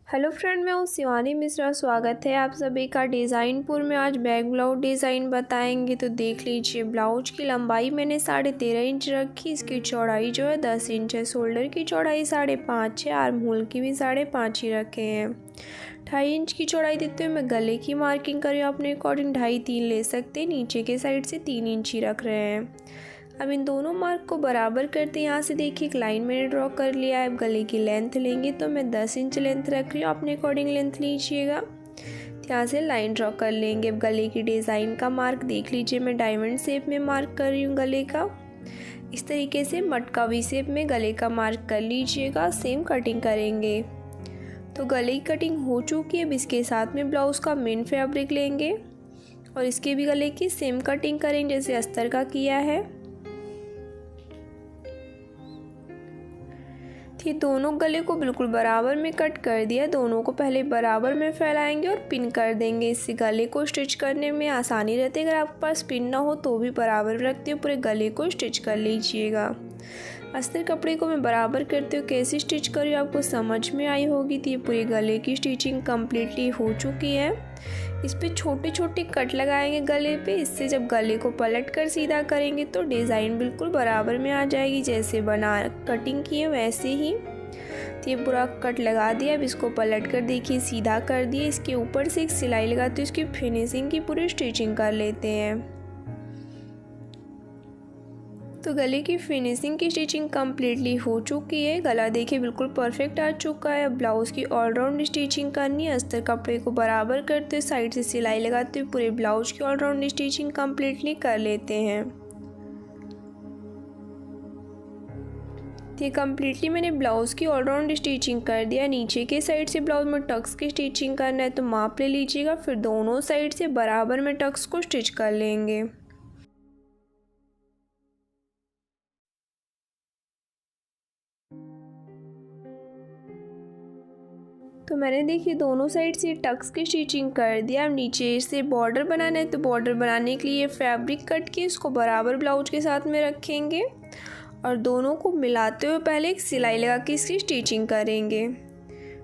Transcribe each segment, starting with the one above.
Hello friend, मैं हूँ शिवानी मिश्रा। स्वागत है आप सभी का डिज़ाइनपुर में। आज बैक ब्लाउज डिज़ाइन बताएंगे, तो देख लीजिए। ब्लाउज की लंबाई मैंने 13.5 इंच रखी। इसकी चौड़ाई जो है 10 इंच है। शोल्डर की चौड़ाई 5.5 है। आर्म होल की भी 5.5 ही रखे हैं। 2.5 इंच की चौड़ाई देते हुए मैं गले की मार्किंग कर रही हूँ। अपने अकॉर्डिंग 2.5-3 ले सकते हैं। नीचे के साइड से 3 इंच ही रख रहे हैं। अब इन दोनों मार्क को बराबर करते हैं। यहाँ से देखिए एक लाइन मैंने ड्रॉ कर लिया है। अब गले की लेंथ लेंगे तो मैं 10 इंच लेंथ रख लिया। अपने अकॉर्डिंग लेंथ लीजिएगा। यहाँ से लाइन ड्रॉ कर लेंगे। अब गले की डिज़ाइन का मार्क देख लीजिए। मैं डायमंड शेप में मार्क कर रही हूँ गले का। इस तरीके से मटका वी शेप में गले का मार्क कर लीजिएगा। सेम कटिंग करेंगे। तो गले की कटिंग हो चुकी है। अब इसके साथ में ब्लाउज़ का मेन फैब्रिक लेंगे और इसके भी गले की सेम कटिंग करेंगे जैसे अस्तर का किया है। ये दोनों गले को बिल्कुल बराबर में कट कर दिया। दोनों को पहले बराबर में फैलाएंगे और पिन कर देंगे। इससे गले को स्टिच करने में आसानी रहती है। अगर आपके पास पिन ना हो तो भी बराबर रखते हो, पूरे गले को स्टिच कर लीजिएगा। अस्तर कपड़े को मैं बराबर करते हुए कैसे स्टिच करी आपको समझ में आई होगी। तो ये पूरे गले की स्टिचिंग कम्प्लीटली हो चुकी है। इस पे छोटे छोटे कट लगाएंगे गले पे। इससे जब गले को पलट कर सीधा करेंगे तो डिज़ाइन बिल्कुल बराबर में आ जाएगी। जैसे बना कटिंग की है वैसे ही। तो ये पूरा कट लगा दिया। अब इसको पलट कर देखिए सीधा कर दिए। इसके ऊपर से एक सिलाई लगाते इसकी फिनिशिंग की पूरी स्टिचिंग कर लेते हैं। तो गले की फिनिशिंग की स्टिचिंग कम्प्लीटली हो चुकी है। गला देखिए बिल्कुल परफेक्ट आ चुका है। अब ब्लाउज़ की ऑलराउंड स्टिचिंग करनी है। अस्तर कपड़े को बराबर करते हुए साइड से सिलाई लगाते हुए पूरे ब्लाउज की ऑलराउंड स्टिचिंग कम्प्लीटली कर लेते हैं। ये कम्प्लीटली मैंने ब्लाउज़ की ऑलराउंड स्टिचिंग कर दिया। नीचे के साइड से ब्लाउज में टक्स की स्टिचिंग करना है तो माप ले लीजिएगा। फिर दोनों साइड से बराबर में टक्स को स्टिच कर लेंगे। तो मैंने देखिए दोनों साइड से टक्स की स्टिचिंग कर दिया। अब नीचे से बॉर्डर बनाना है तो बॉर्डर बनाने के लिए फैब्रिक कट के इसको बराबर ब्लाउज के साथ में रखेंगे और दोनों को मिलाते हुए पहले एक सिलाई लगा के इसकी स्टिचिंग करेंगे।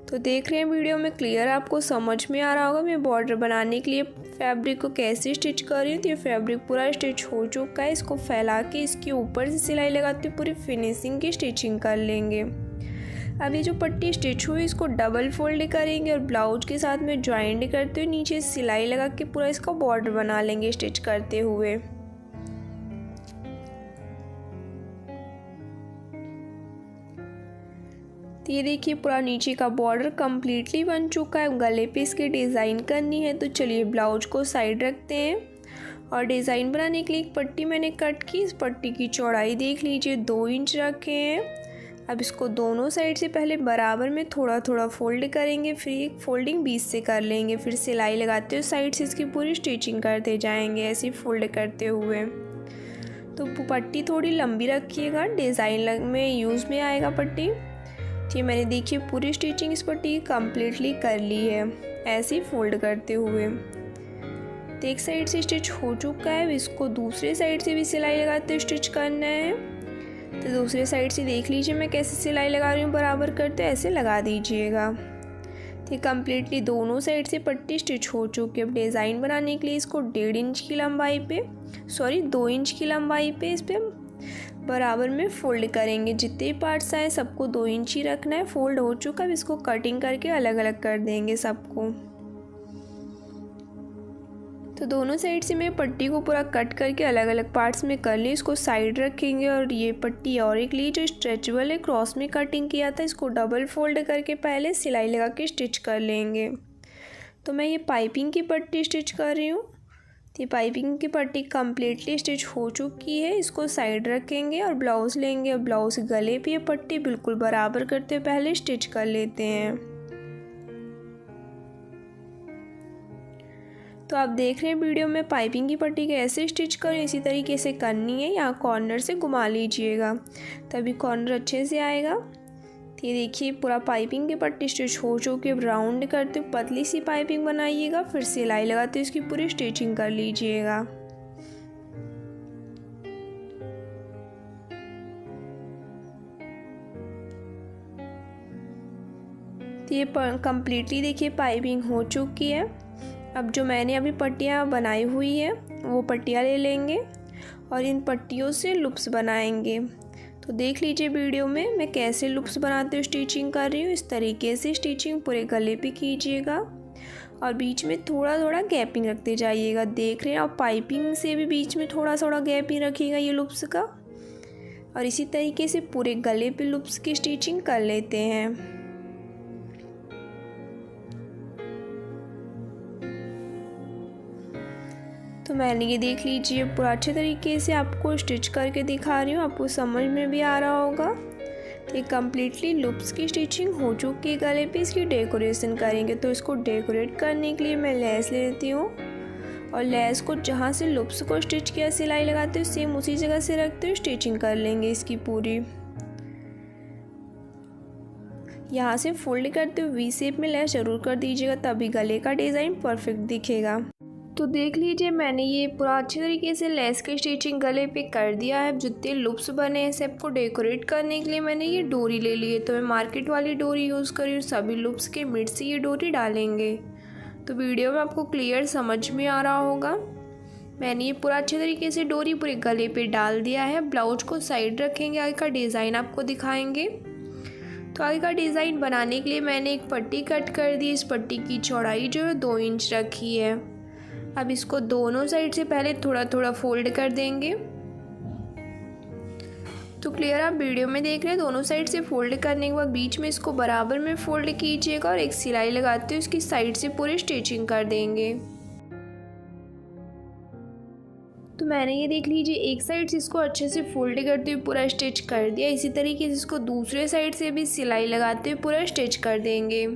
तो देख रहे हैं वीडियो में क्लियर आपको समझ में आ रहा होगा मैं बॉर्डर बनाने के लिए फैब्रिक को कैसे स्टिच कर रही हूँ। तो ये फैब्रिक पूरा स्टिच हो चुका है। इसको फैला के इसके ऊपर से सिलाई लगाते हुए पूरी फिनिशिंग की स्टिचिंग कर लेंगे। अब ये जो पट्टी स्टिच हुई इसको डबल फोल्ड करेंगे और ब्लाउज के साथ में ज्वाइंट करते हुए नीचे सिलाई लगा के पूरा इसका बॉर्डर बना लेंगे स्टिच करते हुए। तो ये देखिए पूरा नीचे का बॉर्डर कम्प्लीटली बन चुका है। गले पे इसकी डिज़ाइन करनी है तो चलिए ब्लाउज को साइड रखते हैं और डिज़ाइन बनाने के लिए एक पट्टी मैंने कट की। इस पट्टी की चौड़ाई देख लीजिए 2 इंच रखे हैं। अब इसको दोनों साइड से पहले बराबर में थोड़ा थोड़ा फोल्ड करेंगे। फिर एक फोल्डिंग बीच से कर लेंगे। फिर सिलाई लगाते हुए साइड से इसकी पूरी स्टिचिंग करते जाएंगे ऐसे फोल्ड करते हुए। तो पट्टी थोड़ी लंबी रखिएगा, डिज़ाइन में यूज़ में आएगा पट्टी। ये मैंने देखिए पूरी स्टिचिंग इस पट्टी की कम्प्लीटली कर ली है ऐसे ही फोल्ड करते हुए। तो एक साइड से स्टिच हो चुका है। इसको दूसरे साइड से भी सिलाई लगाते हुए स्टिच करना है। तो दूसरे साइड से देख लीजिए मैं कैसे सिलाई लगा रही हूँ। बराबर करते ऐसे लगा दीजिएगा। तो कम्प्लीटली दोनों साइड से पट्टी स्टिच हो चुकी है। अब डिज़ाइन बनाने के लिए इसको 1.5 इंच की लंबाई पे 2 इंच की लंबाई पे इस पर बराबर में फोल्ड करेंगे। जितने पार्ट्स आए सबको 2 इंच ही रखना है। फोल्ड हो चुका है। अब इसको कटिंग करके अलग अलग कर देंगे सबको। तो दोनों साइड से मैं पट्टी को पूरा कट करके अलग अलग पार्ट्स में कर ली। इसको साइड रखेंगे और ये पट्टी और एक ली जो स्ट्रेचेबल है, क्रॉस में कटिंग किया था, इसको डबल फोल्ड करके पहले सिलाई लगा के स्टिच कर लेंगे। तो मैं ये पाइपिंग की पट्टी स्टिच कर रही हूँ। तो ये पाइपिंग की पट्टी कम्प्लीटली स्टिच हो चुकी है। इसको साइड रखेंगे और ब्लाउज़ लेंगे और ब्लाउज़ गले पे ये पट्टी बिल्कुल बराबर करते हुए पहले स्टिच कर लेते हैं। तो आप देख रहे हैं वीडियो में पाइपिंग की पट्टी कैसे स्टिच करें, इसी तरीके से करनी है। यहाँ कॉर्नर से घुमा लीजिएगा तभी कॉर्नर अच्छे से आएगा। तो ये देखिए पूरा पाइपिंग की पट्टी स्टिच हो चुकी है। राउंड करते हुए पतली सी पाइपिंग बनाइएगा। फिर सिलाई लगाते हुए इसकी पूरी स्टिचिंग कर लीजिएगा। तो ये कम्प्लीटली देखिए पाइपिंग हो चुकी है। अब जो मैंने अभी पट्टियाँ बनाई हुई है वो पट्टियाँ ले लेंगे और इन पट्टियों से लूप्स बनाएंगे। तो देख लीजिए वीडियो में मैं कैसे लूप्स बनाते हुए स्टिचिंग कर रही हूँ। इस तरीके से स्टिचिंग पूरे गले पे कीजिएगा और बीच में थोड़ा थोड़ा गैपिंग रखते जाइएगा। देख रहे हैं, और पाइपिंग से भी बीच में थोड़ा थोड़ा गैपिंग रखिएगा ये लूप्स का। और इसी तरीके से पूरे गले पे लूप्स की स्टिचिंग कर लेते हैं। तो मैंने ये देख लीजिए पूरा अच्छे तरीके से आपको स्टिच करके दिखा रही हूँ, आपको समझ में भी आ रहा होगा। ये कम्प्लीटली लूप्स की स्टिचिंग हो चुकी है। गले पे इसकी डेकोरेशन करेंगे, तो इसको डेकोरेट करने के लिए मैं लेस ले लेती हूँ और लेस को जहाँ से लूप्स को स्टिच किया सिलाई लगाते हुए सेम उसी जगह से रखते हुए स्टिचिंग कर लेंगे इसकी पूरी। यहाँ से फोल्ड करते हुए वी शेप में लेस ज़रूर कर दीजिएगा, तभी गले का डिज़ाइन परफेक्ट दिखेगा। तो देख लीजिए मैंने ये पूरा अच्छे तरीके से लेस की स्टिचिंग गले पे कर दिया है। जितने लूप्स बने हैं सबको डेकोरेट करने के लिए मैंने ये डोरी ले ली है। तो मैं मार्केट वाली डोरी यूज़ कर रही हूँ। सभी लूप्स के मिड से ये डोरी डालेंगे। तो वीडियो में आपको क्लियर समझ में आ रहा होगा। मैंने ये पूरा अच्छे तरीके से डोरी पूरे गले पे डाल दिया है। ब्लाउज को साइड रखेंगे, आगे का डिज़ाइन आपको दिखाएंगे। तो आगे का डिज़ाइन बनाने के लिए मैंने एक पट्टी कट कर दी। इस पट्टी की चौड़ाई जो है 2 इंच रखी है। अब इसको दोनों साइड से पहले थोड़ा थोड़ा फोल्ड कर देंगे। तो क्लियर आप वीडियो में देख रहे हैं। दोनों साइड से फोल्ड करने के बाद बीच में इसको बराबर में फोल्ड कीजिएगा और एक सिलाई लगाते हुए उसकी साइड से पूरी स्टिचिंग कर देंगे। तो मैंने ये देख लीजिए एक साइड से इसको अच्छे से फोल्ड करते हुए पूरा स्टिच कर दिया। इसी तरीके से इसको दूसरे साइड से भी सिलाई लगाते हुए पूरा स्टिच कर देंगे।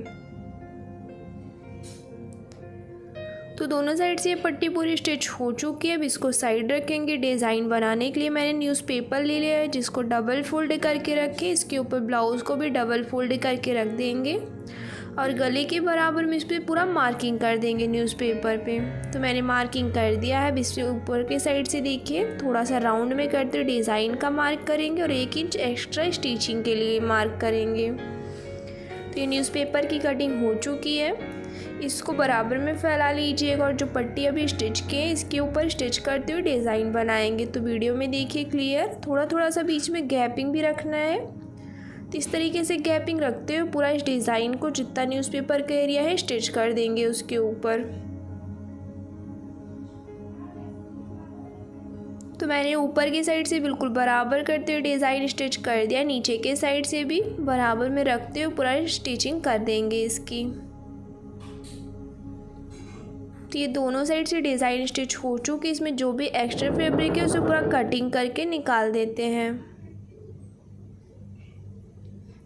तो दोनों साइड से ये पट्टी पूरी स्टिच हो चुकी है। अब इसको साइड रखेंगे। डिज़ाइन बनाने के लिए मैंने न्यूज़पेपर ले लिया है, जिसको डबल फोल्ड करके रखे। इसके ऊपर ब्लाउज़ को भी डबल फोल्ड करके रख देंगे और गले के बराबर में इस पर पूरा मार्किंग कर देंगे न्यूज़पेपर पे। तो मैंने मार्किंग कर दिया है। अब इसके ऊपर के साइड से देखिए थोड़ा सा राउंड में करते हुए डिज़ाइन का मार्क करेंगे और 1 इंच एक्स्ट्रा स्टिचिंग के लिए मार्क करेंगे। तो ये न्यूज़पेपर की कटिंग हो चुकी है। इसको बराबर में फैला लीजिएगा और जो पट्टी अभी स्टिच की है इसके ऊपर स्टिच करते हुए डिज़ाइन बनाएंगे। तो वीडियो में देखिए क्लियर, थोड़ा थोड़ा सा बीच में गैपिंग भी रखना है। तो इस तरीके से गैपिंग रखते हुए पूरा इस डिज़ाइन को जितना न्यूज़पेपर का एरिया है स्टिच कर देंगे उसके ऊपर। तो मैंने ऊपर की साइड से बिल्कुल बराबर करते हुए डिज़ाइन स्टिच कर दिया। नीचे के साइड से भी बराबर में रखते हुए पूरा स्टिचिंग कर देंगे इसकी। तो ये दोनों साइड से डिज़ाइन स्टिच हो चुकी। इसमें जो भी एक्स्ट्रा फैब्रिक है उसे पूरा कटिंग करके निकाल देते हैं।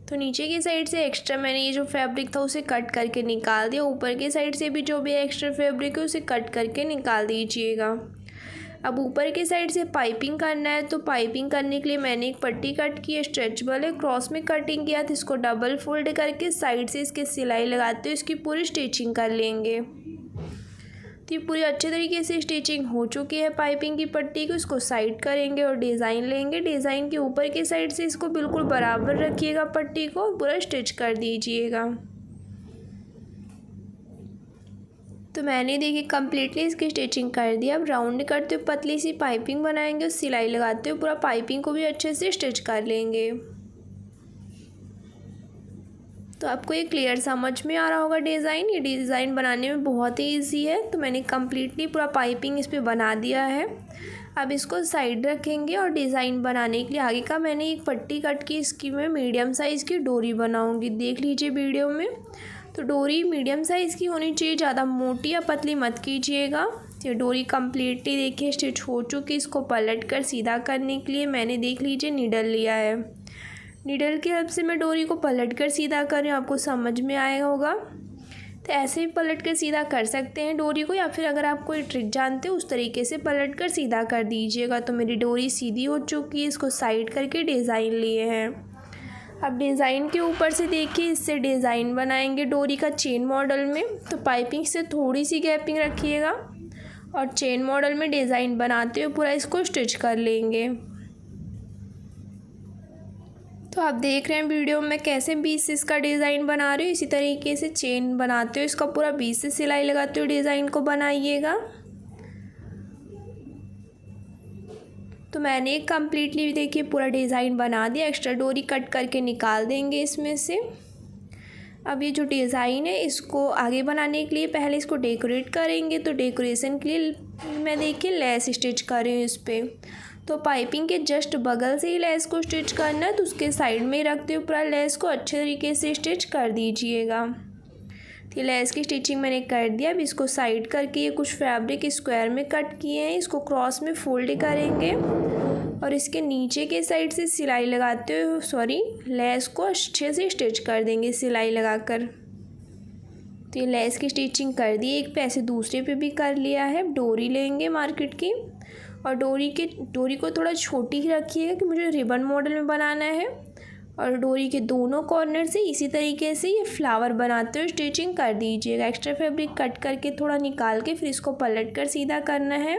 तो नीचे की साइड से एक्स्ट्रा मैंने ये जो फैब्रिक था उसे कट करके निकाल दिया। ऊपर की साइड से भी जो भी एक्स्ट्रा फैब्रिक है उसे कट करके निकाल दीजिएगा। अब ऊपर की साइड से पाइपिंग करना है। तो पाइपिंग करने के लिए मैंने एक पट्टी कट की है, स्ट्रेचेबल है, क्रॉस में कटिंग किया था। इसको डबल फोल्ड करके साइड से इसके सिलाई लगाते हुए इसकी पूरी स्टिचिंग कर लेंगे। तो ये पूरी अच्छे तरीके से स्टिचिंग हो चुकी है पाइपिंग की पट्टी को। इसको साइड करेंगे और डिज़ाइन लेंगे। डिज़ाइन के ऊपर की साइड से इसको बिल्कुल बराबर रखिएगा पट्टी को, पूरा स्टिच कर दीजिएगा। तो मैंने देखिए कम्प्लीटली इसकी स्टिचिंग कर दिया। अब राउंड करते हुए पतली सी पाइपिंग बनाएंगे और सिलाई लगाते हुए पूरा पाइपिंग को भी अच्छे से स्टिच कर लेंगे। तो आपको ये क्लियर समझ में आ रहा होगा डिज़ाइन। ये डिज़ाइन बनाने में बहुत ही ईजी है। तो मैंने कम्प्लीटली पूरा पाइपिंग इस पर बना दिया है। अब इसको साइड रखेंगे और डिज़ाइन बनाने के लिए आगे का मैंने एक पट्टी कट की। इसकी मैं मीडियम साइज़ की डोरी बनाऊंगी। देख लीजिए वीडियो में। तो डोरी मीडियम साइज़ की होनी चाहिए, ज़्यादा मोटी या पतली मत कीजिएगा। ये डोरी कम्प्लीटली देखिए स्टिच हो चुकी। इसको पलट कर सीधा करने के लिए मैंने देख लीजिए नीडल लिया है। नीडल की हेल्प से मैं डोरी को पलट कर सीधा कर रही हूँ, आपको समझ में आया होगा। तो ऐसे भी पलट कर सीधा कर सकते हैं डोरी को, या फिर अगर आप कोई ट्रिक जानते हो उस तरीके से पलट कर सीधा कर दीजिएगा। तो मेरी डोरी सीधी हो चुकी है। इसको साइड करके डिज़ाइन लिए हैं। अब डिज़ाइन के ऊपर से देखिए इससे डिज़ाइन बनाएंगे डोरी का चेन मॉडल में। तो पाइपिंग से थोड़ी सी गैपिंग रखिएगा और चेन मॉडल में डिज़ाइन बनाते हुए पूरा इसको स्टिच कर लेंगे। तो आप देख रहे हैं वीडियो में कैसे बीच से इसका डिज़ाइन बना रही हूँ। इसी तरीके से चेन बनाते हो, इसका पूरा बीच से सिलाई लगाते हो डिज़ाइन को बनाइएगा। तो मैंने कम्प्लीटली देखिए पूरा डिज़ाइन बना दिया। एक्स्ट्रा डोरी कट करके निकाल देंगे इसमें से। अब ये जो डिज़ाइन है इसको आगे बनाने के लिए पहले इसको डेकोरेट करेंगे। तो डेकोरेशन के लिए मैं देखिए लेस स्टिच कर रही हूँ इस पर। तो पाइपिंग के जस्ट बगल से ही लेस को स्टिच करना है, तो उसके साइड में ही रखते हुए पूरा लेस को अच्छे तरीके से स्टिच कर दीजिएगा। तो ये लेस की स्टिचिंग मैंने कर दिया। अब इसको साइड करके ये कुछ फैब्रिक स्क्वायर में कट किए हैं, इसको क्रॉस में फोल्ड करेंगे और इसके नीचे के साइड से सिलाई लगाते हुए लेस को अच्छे से स्टिच कर देंगे सिलाई लगाकर। तो ये लेस की स्टिचिंग कर दी, एक पे ऐसे दूसरे पे भी कर लिया है। डोरी लेंगे मार्केट की और डोरी को थोड़ा छोटी ही रखिएगा कि मुझे रिबन मॉडल में बनाना है। और डोरी के दोनों कॉर्नर से इसी तरीके से ये फ्लावर बनाते हुए स्टिचिंग कर दीजिएगा। एक्स्ट्रा फैब्रिक कट करके थोड़ा निकाल के फिर इसको पलट कर सीधा करना है।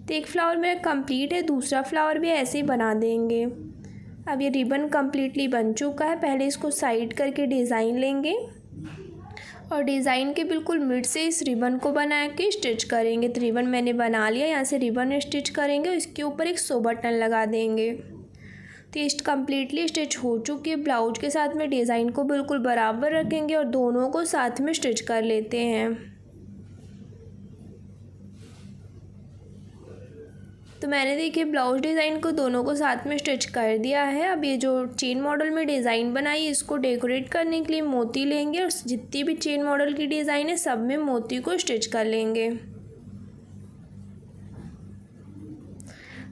तो एक फ्लावर मेरा कंप्लीट है, दूसरा फ्लावर भी ऐसे ही बना देंगे। अब ये रिबन कम्प्लीटली बन चुका है। पहले इसको साइड करके डिज़ाइन लेंगे और डिज़ाइन के बिल्कुल मिड से इस रिबन को बना के स्टिच करेंगे। तो रिबन मैंने बना लिया, यहाँ से रिबन स्टिच करेंगे और इसके ऊपर एक सो बटन लगा देंगे। तो ये कम्प्लीटली स्टिच हो चुकी है। ब्लाउज के साथ में डिज़ाइन को बिल्कुल बराबर रखेंगे और दोनों को साथ में स्टिच कर लेते हैं। तो मैंने देखिए ब्लाउज डिज़ाइन को दोनों को साथ में स्टिच कर दिया है। अब ये जो चेन मॉडल में डिज़ाइन बनाई इसको डेकोरेट करने के लिए मोती लेंगे और जितनी भी चेन मॉडल की डिज़ाइन है सब में मोती को स्टिच कर लेंगे।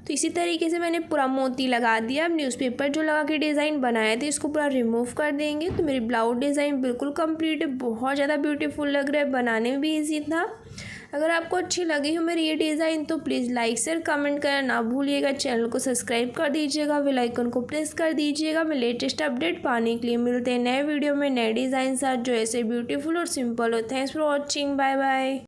तो इसी तरीके से मैंने पूरा मोती लगा दिया। अब न्यूज़पेपर जो लगा के डिज़ाइन बनाए थे इसको पूरा रिमूव कर देंगे। तो मेरी ब्लाउज डिज़ाइन बिल्कुल कंप्लीट है, बहुत ज़्यादा ब्यूटीफुल लग रहा है, बनाने में भी ईजी था। अगर आपको अच्छी लगी हो मेरी ये डिज़ाइन तो प्लीज़ लाइक शेयर कमेंट करना ना भूलिएगा। चैनल को सब्सक्राइब कर दीजिएगा, बेल आइकन को प्रेस कर दीजिएगा। मैं लेटेस्ट अपडेट पाने के लिए मिलते हैं नए वीडियो में नए डिज़ाइन साथ जो ऐसे ब्यूटीफुल और सिंपल हो। Thanks for watching, bye bye.